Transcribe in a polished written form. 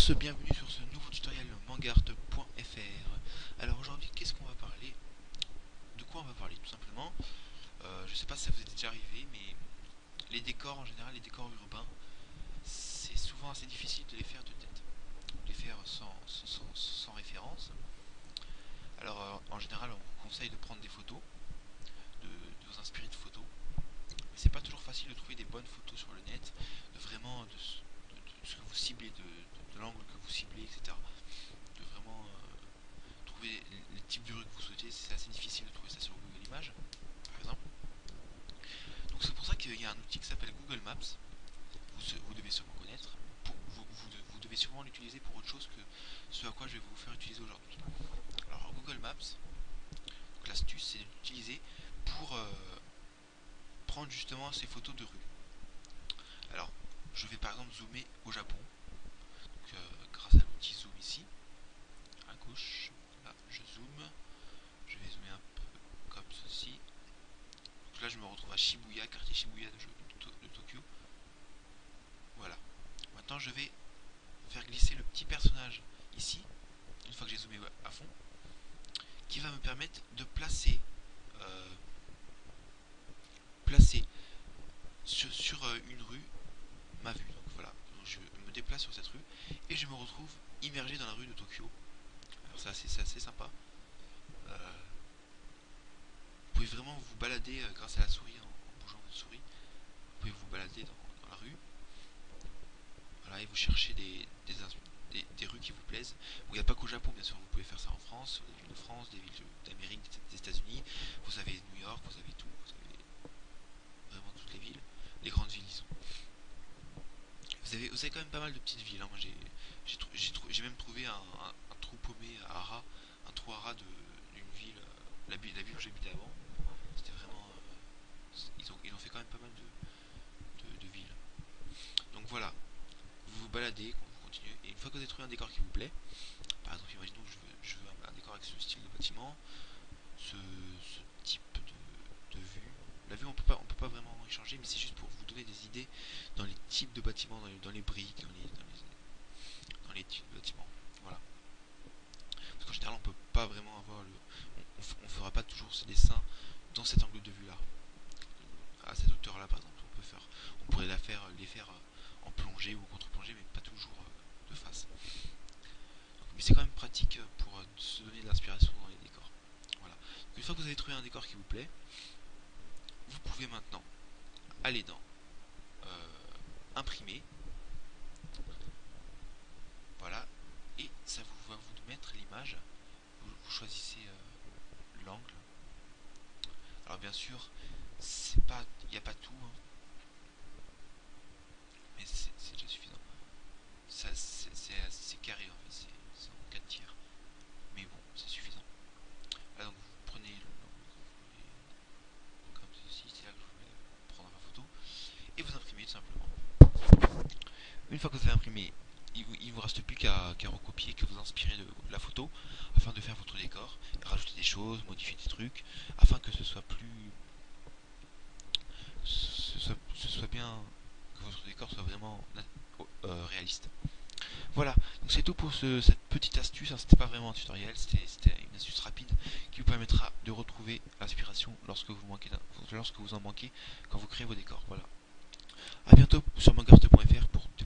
tous, bienvenue sur ce nouveau tutoriel mangart.fr. Alors aujourd'hui, qu'est-ce qu'on va parler? De quoi on va parler tout simplement? Je sais pas si ça vous est déjà arrivé, mais les décors en général, les décors urbains, c'est souvent assez difficile de les faire de tête, de les faire sans référence. Alors en général, on vous conseille de prendre des photos, de vous inspirer de photos, mais c'est pas toujours facile de trouver des bonnes photos sur le net, de vraiment de ce que vous ciblez, de l'angle que vous ciblez, etc. De vraiment trouver les types de rues que vous souhaitez. C'est assez difficile de trouver ça sur Google Images, par exemple. Donc c'est pour ça qu'il y a un outil qui s'appelle Google Maps. Vous devez sûrement connaître. Vous devez sûrement l'utiliser pour autre chose que ce à quoi je vais vous faire utiliser aujourd'hui. Alors Google Maps, l'astuce c'est d'utiliser pour prendre justement ces photos de rue. Alors je vais par exemple zoomer au Japon. Donc, grâce à l'outil zoom ici, à gauche, là je zoome, je vais zoomer un peu comme ceci. Donc là je me retrouve à Shibuya, quartier Shibuya de Tokyo. Voilà. Maintenant je vais faire glisser le petit personnage ici, une fois que j'ai zoomé à fond, qui va me permettre de placer sur une rue ma vue. Donc voilà, donc je me déplace sur cette rue et je me retrouve immergé dans la rue de Tokyo. Alors c'est assez sympa. Vous pouvez vraiment vous balader grâce à la souris, en bougeant votre souris. Vous pouvez vous balader dans la rue. Voilà, et vous cherchez des rues qui vous plaisent. Bon, il n'y a pas qu'au Japon, bien sûr, vous pouvez faire ça en France, des villes de France, des villes d'Amérique, des États-Unis. Vous avez New York, vous avez tout, vous avez vraiment toutes les villes, les grandes villes, disons. Vous avez quand même pas mal de petites villes. Hein. Moi, j'ai même trouvé un trou paumé à Hara, un trou à Hara d'une ville, la ville où j'habitais avant. C'était vraiment. Ils ont fait quand même pas mal de villes. Donc voilà, vous vous baladez, vous continuez, et une fois que vous avez trouvé un décor qui vous plaît, par exemple, imaginons que je veux un décor avec ce style de bâtiment, ce type de vue. La vue, on peut pas vraiment y changer, mais c'est juste pour vous donner des idées dans les types de bâtiments, dans les briques, dans les types de bâtiments. Voilà. Parce qu'en général, on peut pas vraiment avoir on fera pas toujours ces dessins dans cet angle de vue là. À cette hauteur là, par exemple, on pourrait les faire en plongée ou contre-plongée, mais pas toujours de face. Mais c'est quand même pratique pour se donner de l'inspiration dans les décors. Voilà. Donc, une fois que vous avez trouvé un décor qui vous plaît, vous pouvez maintenant aller dans imprimer. Voilà. Et ça va vous mettre l'image. Vous choisissez l'angle. Alors bien sûr, il n'y a pas tout, hein, mais c'est déjà suffisant. C'est carré en fait, c'est en 4 tiers. Mais bon, c'est suffisant. Là donc vous prenez l'angle comme ceci, c'est là que je vais prendre ma photo, et vous imprimez tout simplement. Une fois que vous avez imprimé, il vous reste plus qu'à recopier, que vous inspirer de la photo afin de faire votre décor, rajouter des choses, modifier des trucs, afin que ce soit bien, que votre décor soit vraiment réaliste. Voilà, donc c'est tout pour cette petite astuce, hein. C'était pas vraiment un tutoriel, c'était une astuce rapide qui vous permettra de retrouver l'inspiration lorsque vous en manquez quand vous créez vos décors. Voilà. A bientôt sur mangart.fr pour de